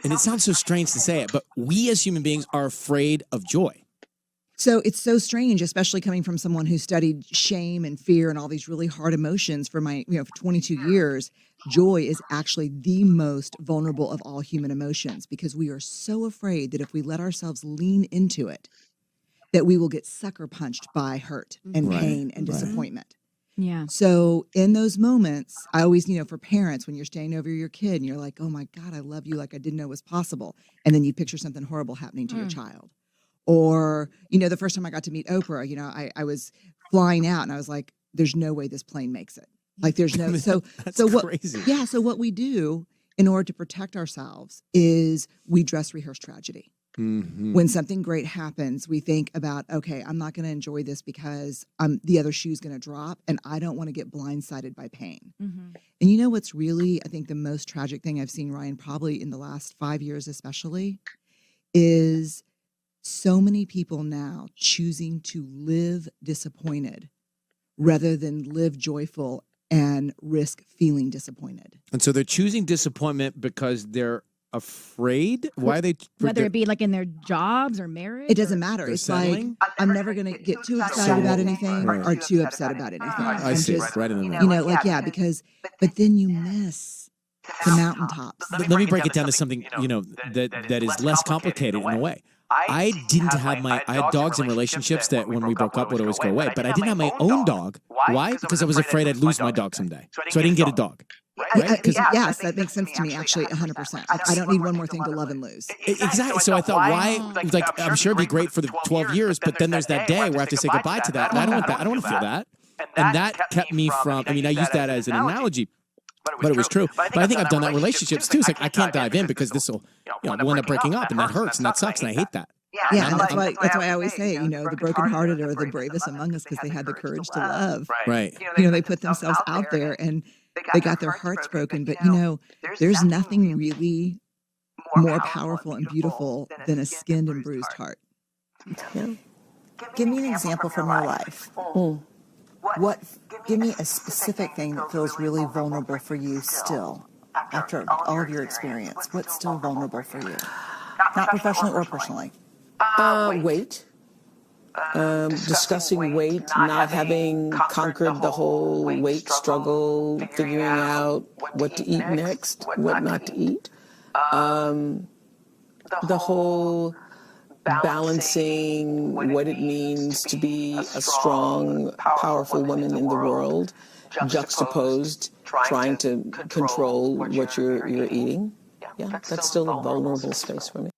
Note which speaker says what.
Speaker 1: And it sounds so strange to say it, but we as human beings are afraid of joy.
Speaker 2: So it's so strange, especially coming from someone who studied shame and fear and all these really hard emotions for for 22 years. Joy is actually the most vulnerable of all human emotions because we are so afraid that if we let ourselves lean into it, that we will get sucker punched by hurt and pain and disappointment.
Speaker 3: Yeah.
Speaker 2: So in those moments, I always, for parents, when you're staying over your kid and you're like, oh my God, I love you like I didn't know was possible. And then you picture something horrible happening to your child. Or, the first time I got to meet Oprah, I was flying out and I was like, there's no way this plane makes it. Like there's no,
Speaker 1: That's crazy.
Speaker 2: Yeah. So what we do in order to protect ourselves is we dress rehearse tragedy.
Speaker 1: Mm-hmm.
Speaker 2: When something great happens, we think about, okay, I'm not going to enjoy this because the other shoe's going to drop and I don't want to get blindsided by pain.
Speaker 3: Mm-hmm.
Speaker 2: And what's really, I think, the most tragic thing I've seen, Ryan, probably in the last 5 years especially, is so many people now choosing to live disappointed rather than live joyful and risk feeling disappointed.
Speaker 1: And so they're choosing disappointment because they're afraid? Why are they?
Speaker 3: Whether it be like in their jobs or marriage?
Speaker 2: It doesn't matter. It's
Speaker 1: settling?
Speaker 2: like, I'm never going to get too excited about anything or too upset about anything.
Speaker 1: I
Speaker 2: I'm
Speaker 1: see.
Speaker 2: just,
Speaker 1: Right in the middle.
Speaker 2: because, but then you miss the mountaintops.
Speaker 1: Let me break it down to something, that is less complicated in a way. I had dogs in relationships that when we broke up would always go away, but I didn't have my own dog. Why? Because I was afraid I'd lose my dog someday. So I didn't get a dog. Right?
Speaker 2: Yes, that makes sense to me, actually, 100%. I don't need one more thing to love and lose.
Speaker 1: Exactly. So I thought, I'm sure it'd be great for the 12 years, but then there's that day where I have to say goodbye to that. And I don't want that. I don't want to feel that. And that kept me from, I use that as an analogy, but it was true. But I think I've done that in relationships too. It's like, I can't dive in because this will, we'll end up breaking up and that hurts and that sucks and I hate that.
Speaker 2: Yeah, and that's why I always say, the brokenhearted are the bravest among us because they had the courage to love.
Speaker 1: Right.
Speaker 2: They put themselves out there and they got their hearts broken. But, there's nothing really more powerful and beautiful than a skinned and bruised heart.
Speaker 4: Yeah. Give me an example from your life. Give me a specific thing that feels really vulnerable for you still after all of your experience. What's still vulnerable for you? Not professionally or personally.
Speaker 5: Weight. Discussing weight, not having conquered the whole weight struggle, figuring out what to eat next, what not to eat. The whole balancing what it means to be a strong, powerful woman in the world, juxtaposed, trying to control what you're eating. Yeah, that's still a vulnerable space for me.